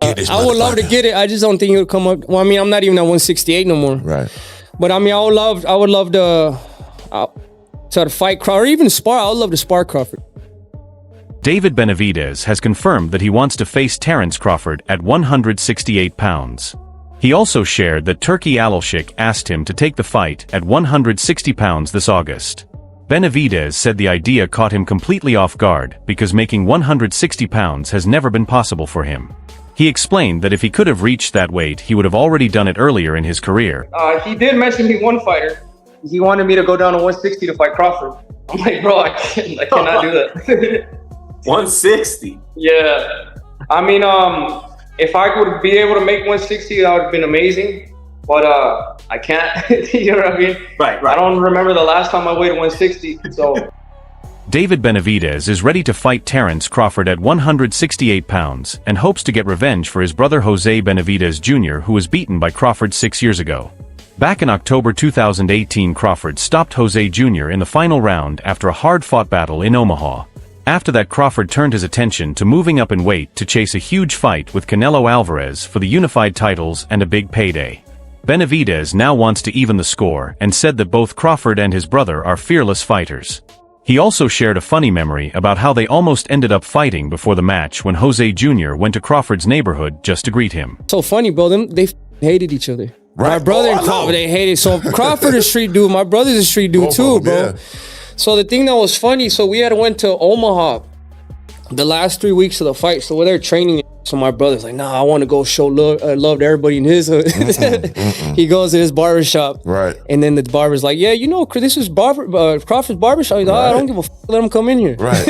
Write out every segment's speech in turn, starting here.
get this I would love to get it. I just don't think it would come up. Well, I mean, I'm not even at 168 no more. Right. But I mean, I would love to fight Crawford, or even spar. I would love to spar Crawford. David Benavidez has confirmed that he wants to face Terence Crawford at 168 pounds. He also shared that Turki Alalshik asked him to take the fight at 160 pounds this August. Benavidez said the idea caught him completely off guard because making 160 pounds has never been possible for him. He explained that if he could have reached that weight, he would have already done it earlier in his career. He did mention me one fighter. He wanted me to go down to 160 to fight Crawford. I'm like, bro, I cannot do that. 160? Yeah. I mean, if I would be able to make 160, that would have been amazing. But I can't. You know what I mean? Right. I don't remember the last time I weighed 160. So. David Benavidez is ready to fight Terence Crawford at 168 pounds and hopes to get revenge for his brother Jose Benavidez Jr., who was beaten by Crawford 6 years ago. Back in October 2018, Crawford stopped Jose Jr. in the final round after a hard-fought battle in Omaha. After that, Crawford turned his attention to moving up in weight to chase a huge fight with Canelo Alvarez for the unified titles and a big payday. Benavidez now wants to even the score and said that both Crawford and his brother are fearless fighters. He also shared a funny memory about how they almost ended up fighting before the match when Jose Jr. went to Crawford's neighborhood just to greet him. So funny, bro. They hated each other. Right. My brother and Crawford, they hated. So Crawford is a street dude. My brother's a street dude too, bro. Yeah. So the thing that was funny, so we had went to Omaha the last 3 weeks of the fight. So we're there training. So my brother's like, nah, I want to go show love to everybody in his hood. He goes to his barbershop. Right. And then the barber's like, yeah, you know, this is Crawford's barbershop. He's like, I don't give a f***, let him come in here. Right.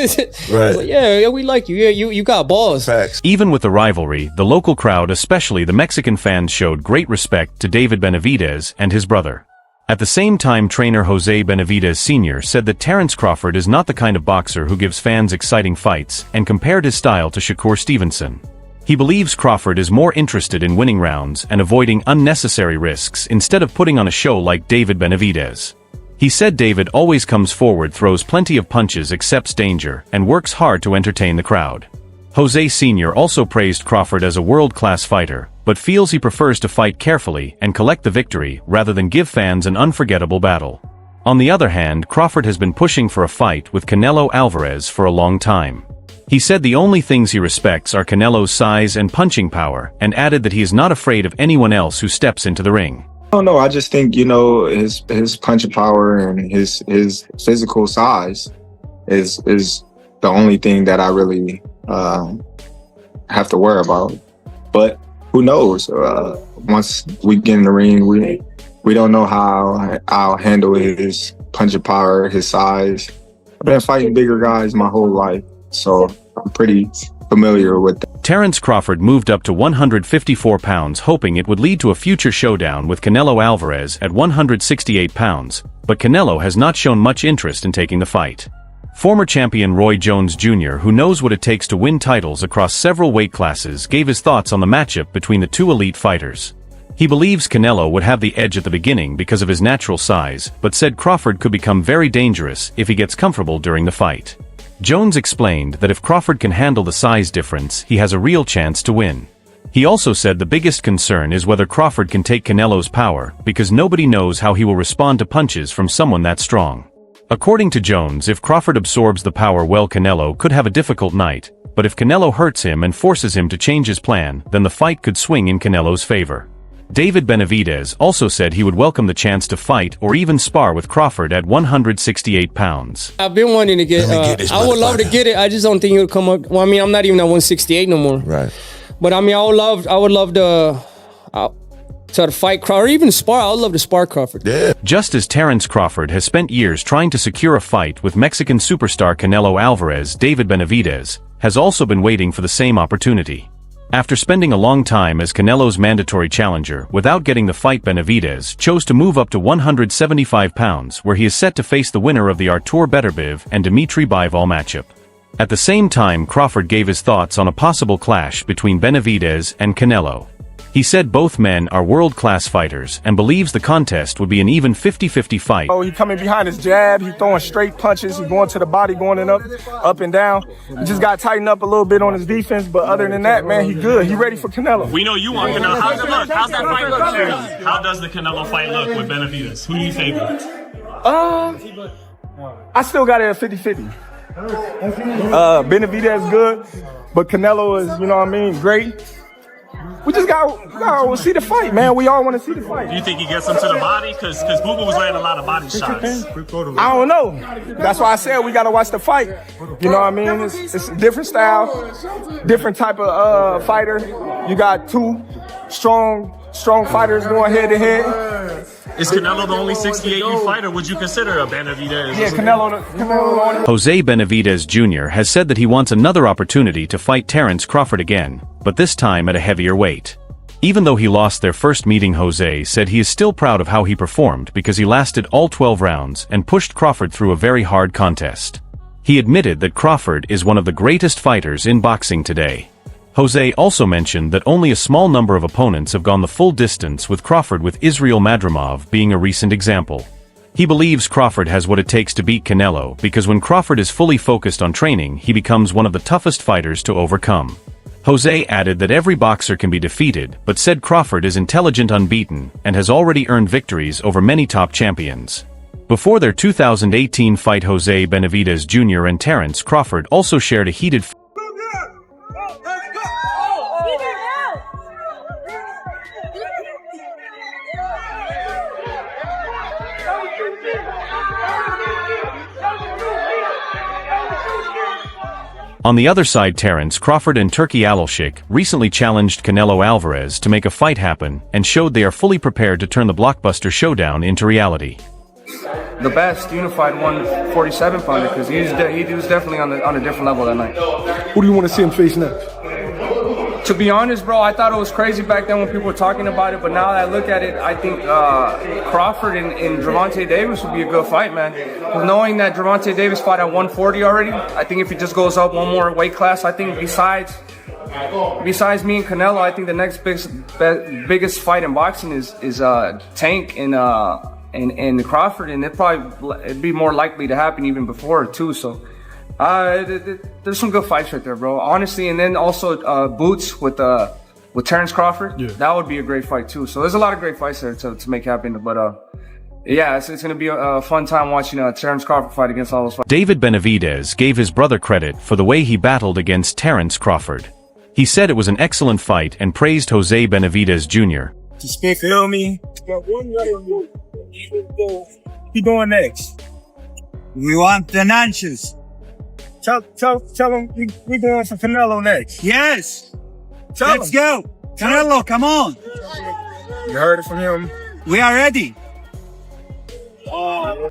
Right. Like, yeah, we like you. Yeah, you got balls. Facts. Even with the rivalry, the local crowd, especially the Mexican fans, showed great respect to David Benavidez and his brother. At the same time, trainer Jose Benavidez Sr. said that Terence Crawford is not the kind of boxer who gives fans exciting fights and compared his style to Shakur Stevenson. He believes Crawford is more interested in winning rounds and avoiding unnecessary risks instead of putting on a show like David Benavidez. He said David always comes forward, throws plenty of punches, accepts danger, and works hard to entertain the crowd. Jose Sr. also praised Crawford as a world-class fighter, but feels he prefers to fight carefully and collect the victory rather than give fans an unforgettable battle. On the other hand, Crawford has been pushing for a fight with Canelo Alvarez for a long time. He said the only things he respects are Canelo's size and punching power, and added that he is not afraid of anyone else who steps into the ring. I don't know. I just think, you know, his punching power and his physical size is the only thing that I really have to worry about. But who knows? Once we get in the ring, we don't know how I'll handle his punching power, his size. I've been fighting bigger guys my whole life, so I'm pretty familiar with that. Terence Crawford moved up to 154 pounds, hoping it would lead to a future showdown with Canelo Alvarez at 168 pounds, but Canelo has not shown much interest in taking the fight. Former champion Roy Jones Jr., who knows what it takes to win titles across several weight classes, gave his thoughts on the matchup between the two elite fighters. He believes Canelo would have the edge at the beginning because of his natural size, but said Crawford could become very dangerous if he gets comfortable during the fight. Jones explained that if Crawford can handle the size difference, he has a real chance to win. He also said the biggest concern is whether Crawford can take Canelo's power, because nobody knows how he will respond to punches from someone that strong. According to Jones, if Crawford absorbs the power well, Canelo could have a difficult night, but if Canelo hurts him and forces him to change his plan, then the fight could swing in Canelo's favor. David Benavidez also said he would welcome the chance to fight or even spar with Crawford at 168 pounds. I've been wanting to get I would love to get it. I just don't think it would come up. Well, I mean, I'm not even at 168 no more. Right. But I mean, I would love to fight Crawford, or even spar. I would love to spar Crawford. Yeah. Just as Terence Crawford has spent years trying to secure a fight with Mexican superstar Canelo Alvarez, David Benavidez has also been waiting for the same opportunity. After spending a long time as Canelo's mandatory challenger without getting the fight, Benavidez chose to move up to 175 pounds, where he is set to face the winner of the Artur Beterbiev and Dimitri Bivol matchup. At the same time, Crawford gave his thoughts on a possible clash between Benavidez and Canelo. He said both men are world-class fighters and believes the contest would be an even 50-50 fight. Oh, he coming behind his jab, he throwing straight punches, he going to the body, going in up and down. He just got to tighten up a little bit on his defense, but other than that, man, he good. He ready for Canelo. We know you want Canelo. How's it look? How's that fight look, Terence? How does the Canelo fight look with Benavidez? Who do you favor? I still got it at 50-50. Benavidez good, but Canelo is, you know what I mean, great. We just gotta see the fight, man. We all want to see the fight. Do you think he gets him to the body? Because Booba was landing a lot of body shots. I don't know. That's why I said we gotta watch the fight. You know what I mean? It's a different style, different type of fighter. You got two strong fighters going head to head. Is Canelo the only 68U fighter? Would you consider a Benavidez? Yeah, Canelo the only. Jose Benavidez Jr. has said that he wants another opportunity to fight Terence Crawford again, but this time at a heavier weight. Even though he lost their first meeting, Jose said he is still proud of how he performed because he lasted all 12 rounds and pushed Crawford through a very hard contest. He admitted that Crawford is one of the greatest fighters in boxing today. Jose also mentioned that only a small number of opponents have gone the full distance, with Crawford, with Israel Madrimov being a recent example. He believes Crawford has what it takes to beat Canelo because when Crawford is fully focused on training, he becomes one of the toughest fighters to overcome. Jose added that every boxer can be defeated, but said Crawford is intelligent, unbeaten, and has already earned victories over many top champions. Before their 2018 fight, Jose Benavidez Jr. and Terence Crawford also shared a heated On the other side, Terence Crawford and Turki Alalshik recently challenged Canelo Alvarez to make a fight happen and showed they are fully prepared to turn the blockbuster showdown into reality. The best unified 147 pounder because he was definitely on a different level that night. Who do you want to see him face next? To be honest, bro, I thought it was crazy back then when people were talking about it, but now that I look at it, I think Crawford and Gervonta Davis would be a good fight, man. Knowing that Gervonta Davis fought at 140 already, I think if he just goes up one more weight class, I think besides me and Canelo, I think the next biggest fight in boxing is Tank and Crawford, and it'd be more likely to happen even before too. So there's some good fights right there, bro. Honestly, and then also Boots with Terence Crawford. Yeah. That would be a great fight too. So there's a lot of great fights there to make happen. But yeah, it's going to be a fun time watching Terence Crawford fight against all those fighters. David Benavidez gave his brother credit for the way he battled against Terence Crawford. He said it was an excellent fight and praised Jose Benavidez Jr. Feel me? He going next. We want the Nanchus. Tell him we going for Canelo next. Yes. Let's go. Canelo, come on. You heard it from him. We are ready.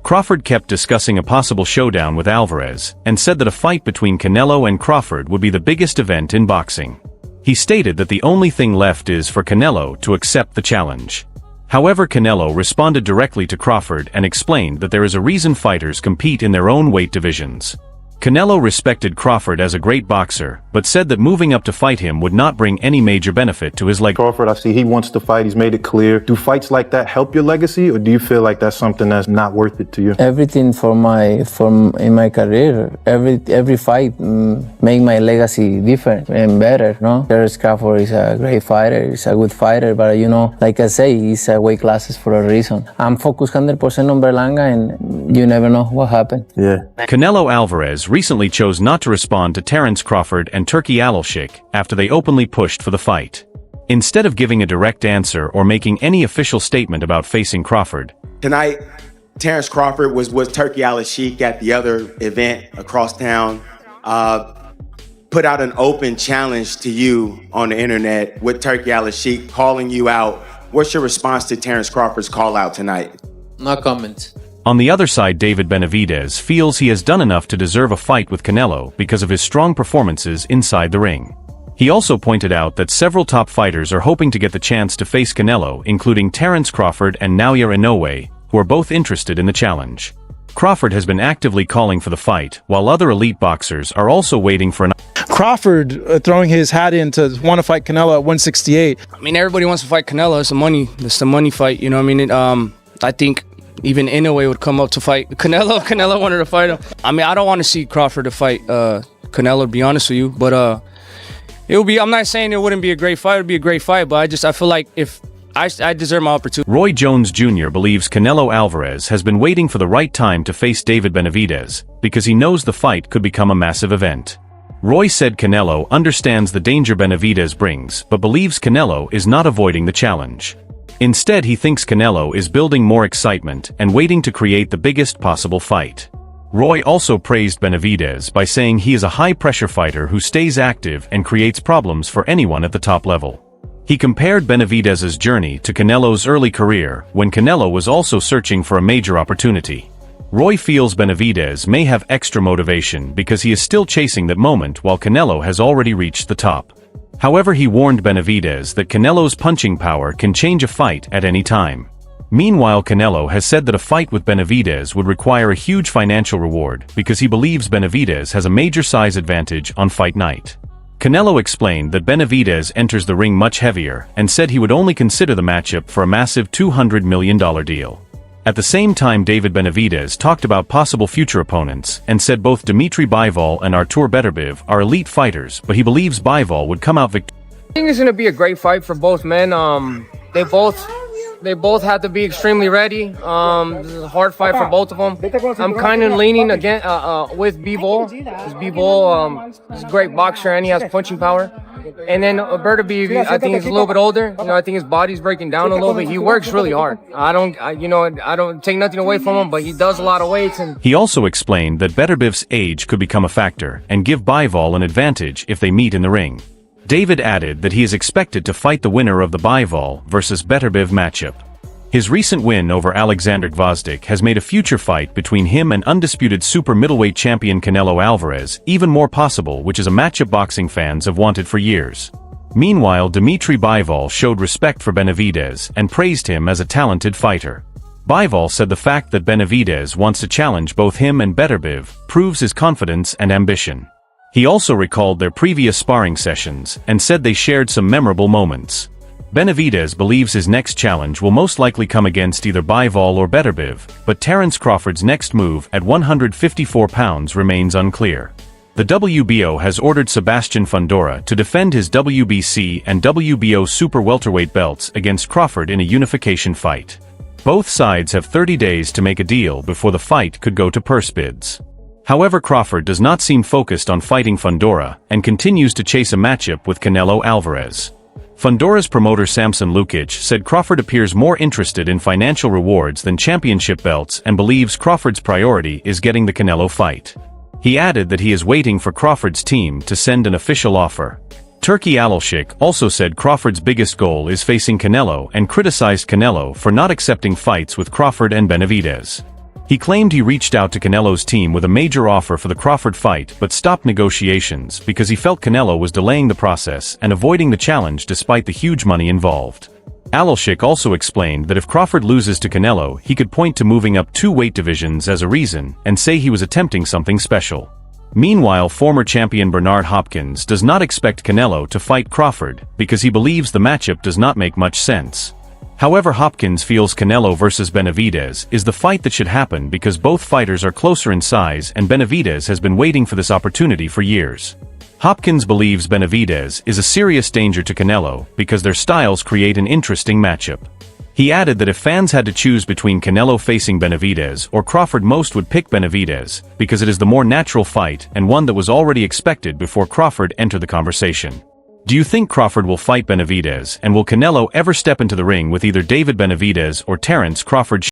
Crawford kept discussing a possible showdown with Alvarez and said that a fight between Canelo and Crawford would be the biggest event in boxing. He stated that the only thing left is for Canelo to accept the challenge. However, Canelo responded directly to Crawford and explained that there is a reason fighters compete in their own weight divisions. Canelo respected Crawford as a great boxer, but said that moving up to fight him would not bring any major benefit to his legacy. Crawford, I see he wants to fight. He's made it clear. Do fights like that help your legacy, or do you feel like that's something that's not worth it to you? Everything in my career, every fight make my legacy different and better. No, Terence Crawford is a great fighter. He's a good fighter, but like I say, he's a weight classes for a reason. I'm focused 100% on Berlanga, and you never know what happened. Yeah. Canelo Alvarez recently chose not to respond to Terence Crawford and Turki Alalshik after they openly pushed for the fight. Instead of giving a direct answer or making any official statement about facing Crawford. Tonight, Terence Crawford was Turki Alalshik at the other event across town, put out an open challenge to you on the internet with Turki Alalshik calling you out. What's your response to Terence Crawford's call out tonight? No comment. On the other side, David Benavidez feels he has done enough to deserve a fight with Canelo because of his strong performances inside the ring. He also pointed out that several top fighters are hoping to get the chance to face Canelo, including Terence Crawford and Naoya Inoue, who are both interested in the challenge. Crawford has been actively calling for the fight, while other elite boxers are also waiting for an Crawford throwing his hat in to want to fight Canelo at 168. I mean, everybody wants to fight Canelo. It's the money fight. You know what I mean? I think even Inoue would come up to fight Canelo. Canelo wanted to fight him. I mean, I don't want to see Crawford to fight Canelo, to be honest with you. But it would be. I'm not saying it wouldn't be a great fight. It would be a great fight. But I feel like if I deserve my opportunity. Roy Jones Jr. believes Canelo Alvarez has been waiting for the right time to face David Benavidez because he knows the fight could become a massive event. Roy said Canelo understands the danger Benavidez brings, but believes Canelo is not avoiding the challenge. Instead, he thinks Canelo is building more excitement and waiting to create the biggest possible fight. Roy also praised Benavidez by saying he is a high-pressure fighter who stays active and creates problems for anyone at the top level. He compared Benavidez's journey to Canelo's early career, when Canelo was also searching for a major opportunity. Roy feels Benavidez may have extra motivation because he is still chasing that moment while Canelo has already reached the top. However, he warned Benavidez that Canelo's punching power can change a fight at any time. Meanwhile, Canelo has said that a fight with Benavidez would require a huge financial reward because he believes Benavidez has a major size advantage on fight night. Canelo explained that Benavidez enters the ring much heavier and said he would only consider the matchup for a massive $200 million deal. At the same time, David Benavidez talked about possible future opponents and said both Dmitry Bivol and Artur Beterbiev are elite fighters, but he believes Bivol would come out victorious. I think it's going to be a great fight for both men. They both have to be extremely ready. This is a hard fight for both of them. I'm kind of leaning again with Bivol. Because Bivol is a great boxer and he has punching power. And then Beterbiev, I think he's a little bit older. You know, I think his body's breaking down a little bit. He works really hard. I don't take nothing away from him, but he does a lot of weights. And he also explained that Beterbiev's age could become a factor and give Bivol an advantage if they meet in the ring. David added that he is expected to fight the winner of the Bivol versus Beterbiev matchup. His recent win over Alexander Gvozdyk has made a future fight between him and undisputed super middleweight champion Canelo Alvarez even more possible, which is a matchup boxing fans have wanted for years. Meanwhile, Dmitry Bivol showed respect for Benavidez and praised him as a talented fighter. Bivol said the fact that Benavidez wants to challenge both him and Beterbiev proves his confidence and ambition. He also recalled their previous sparring sessions and said they shared some memorable moments. Benavidez believes his next challenge will most likely come against either Bivol or Beterbiev, but Terence Crawford's next move at 154 pounds remains unclear. The WBO has ordered Sebastian Fundora to defend his WBC and WBO super welterweight belts against Crawford in a unification fight. Both sides have 30 days to make a deal before the fight could go to purse bids. However, Crawford does not seem focused on fighting Fundora and continues to chase a matchup with Canelo Alvarez. Fundora's promoter Samson Lukic said Crawford appears more interested in financial rewards than championship belts and believes Crawford's priority is getting the Canelo fight. He added that he is waiting for Crawford's team to send an official offer. Turki Alashik also said Crawford's biggest goal is facing Canelo and criticized Canelo for not accepting fights with Crawford and Benavidez. He claimed he reached out to Canelo's team with a major offer for the Crawford fight but stopped negotiations because he felt Canelo was delaying the process and avoiding the challenge despite the huge money involved. Alashik also explained that if Crawford loses to Canelo, he could point to moving up 2 weight divisions as a reason and say he was attempting something special. Meanwhile, former champion Bernard Hopkins does not expect Canelo to fight Crawford because he believes the matchup does not make much sense. However, Hopkins feels Canelo versus Benavidez is the fight that should happen because both fighters are closer in size and Benavidez has been waiting for this opportunity for years. Hopkins believes Benavidez is a serious danger to Canelo because their styles create an interesting matchup. He added that if fans had to choose between Canelo facing Benavidez or Crawford, most would pick Benavidez because it is the more natural fight and one that was already expected before Crawford entered the conversation. Do you think Crawford will fight Benavidez, and will Canelo ever step into the ring with either David Benavidez or Terence Crawford?